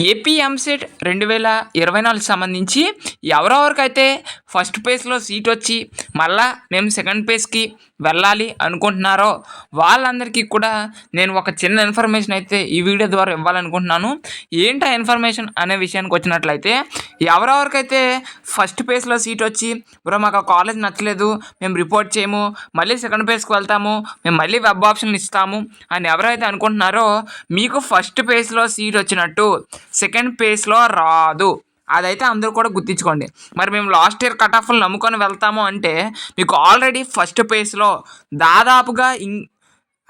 AP EAMCET 2024 సంబంధించి ఎవరెవరికైతే first పేజ్లో seat వచ్చి మళ్ళా మేము సెకండ్ పేజ్కి వెళ్ళాలి అనుకుంటున్నారో వాళ్ళందరికీ కూడా నేను ఒక చిన్న ఇన్ఫర్మేషన్ అయితే ఈ వీడియో ద్వారా ఇవ్వాలనుకుంటున్నాను. ఏంటి ఆ ఇన్ఫర్మేషన్ అనే విషయానికి వచ్చినట్లయితే, ఎవరెవరికైతే ఫస్ట్ పేజ్లో సీట్ వచ్చి బ్రో మాకు ఆ కాలేజ్ నచ్చలేదు, మేము రిపోర్ట్ చేయము, మళ్ళీ సెకండ్ పేజ్కి వెళ్తాము, మేము మళ్ళీ వెబ్ ఆప్షన్ ఇస్తాము అని ఎవరైతే అనుకుంటున్నారో మీకు ఫస్ట్ పేజ్లో సీట్ వచ్చినట్టు సెకండ్ పేజ్లో రాదు. అదైతే అందరూ కూడా గుర్తించుకోండి. మరి మేము లాస్ట్ ఇయర్ కట్ ఆఫ్లు నమ్ముకొని వెళ్తాము అంటే మీకు ఆల్రెడీ ఫస్ట్ పేజ్లో దాదాపుగా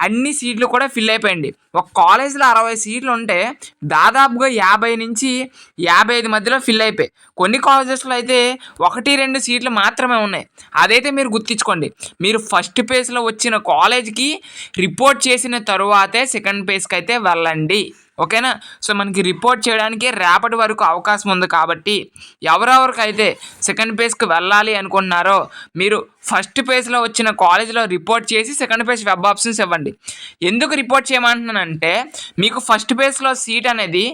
అన్ని సీట్లు కూడా ఫిల్ అయిపోయింది. ఒక కాలేజీలో 60 సీట్లు ఉంటే దాదాపుగా 50 నుంచి 55 మధ్యలో ఫిల్ అయిపోయి, కొన్ని కాలేజెస్లో అయితే 1-2 సీట్లు మాత్రమే ఉన్నాయి. అదైతే మీరు గుర్తించుకోండి. మీరు ఫస్ట్ పేజ్లో వచ్చిన కాలేజ్కి రిపోర్ట్ చేసిన తరువాతే సెకండ్ పేజ్కి అయితే వెళ్ళండి, ఓకేనా? సో మనకి రిపోర్ట్ చేయడానికి రేపటి వరకు అవకాశం ఉంది కాబట్టి ఎవరెవరికైతే సెకండ్ పేజ్కి వెళ్ళాలి అనుకుంటున్నారో మీరు ఫస్ట్ పేజ్లో వచ్చిన కాలేజీలో రిపోర్ట్ చేసి సెకండ్ పేజ్ వెబ్ ఆప్షన్స్ ఇవ్వండి. ఎందుకు రిపోర్ట్ చేయమంటున్నానంటే, మీకు ఫస్ట్ పేజ్లో సీట్ అనేది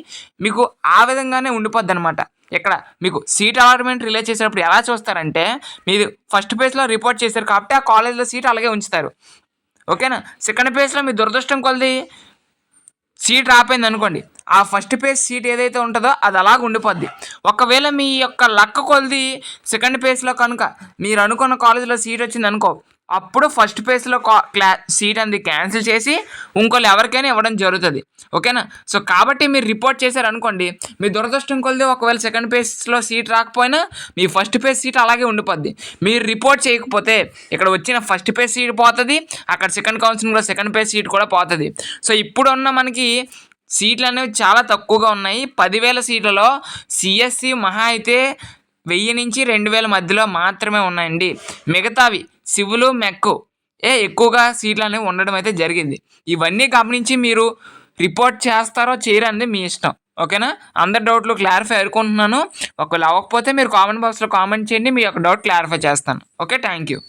మీకు ఆ విధంగానే ఉండిపోద్ది అనమాట. ఇక్కడ మీకు సీట్ అలాట్మెంట్ రిలీజ్ చేసేటప్పుడు ఎలా చూస్తారంటే, మీరు ఫస్ట్ పేజ్లో రిపోర్ట్ చేశారు కాబట్టి ఆ కాలేజీలో సీట్ అలాగే ఉంచుతారు, ఓకేనా? సెకండ్ పేజ్లో మీ దురదృష్టం కొలది సీట్ రాపోయింది అనుకోండి, ఆ ఫస్ట్ పేజ్ సీట్ ఏదైతే ఉంటుందో అది అలాగ ఉండిపోద్ది. ఒకవేళ మీ యొక్క లక్క కొలది సెకండ్ పేజ్లో కనుక మీరు అనుకున్న కాలేజీలో సీట్ వచ్చింది అనుకో, అప్పుడు ఫస్ట్ పేజ్లో సీట్ అనేది క్యాన్సిల్ చేసి ఇంకోళ్ళు ఎవరికైనా ఇవ్వడం జరుగుతుంది, ఓకేనా? సో కాబట్టి మీరు రిపోర్ట్ చేశారు అనుకోండి, మీ దురదృష్టం కొలది ఒకవేళ సెకండ్ పేజ్లో సీట్ రాకపోయినా మీ ఫస్ట్ పేజ్ సీట్ అలాగే ఉండిపోద్ది. మీరు రిపోర్ట్ చేయకపోతే ఇక్కడ వచ్చిన ఫస్ట్ పేజ్ సీట్ పోతుంది, అక్కడ సెకండ్ కౌన్సిలింగ్లో సెకండ్ పేజ్ సీట్ కూడా పోతుంది. సో ఇప్పుడున్న మనకి సీట్లు అనేవి చాలా తక్కువగా ఉన్నాయి. 10,000 సీట్లలో సిఎస్సి మహా అయితే 1000 నుంచి 2000 మధ్యలో మాత్రమే ఉన్నాయండి. మిగతావి సివిలు మెక్కు ఎక్కువగా సీట్లు అనేవి ఉండడం అయితే జరిగింది. ఇవన్నీ గమనించి మీరు రిపోర్ట్ చేస్తారో చేయరో అనేది మీ ఇష్టం, ఓకేనా? అందరి డౌట్లు క్లారిఫై అనుకుంటున్నాను. ఒకవేళ అవ్వకపోతే మీరు కామెంట్ బాక్స్లో కామెంట్ చేయండి, మీ యొక్క డౌట్ క్లారిఫై చేస్తాను. Okay, thank you.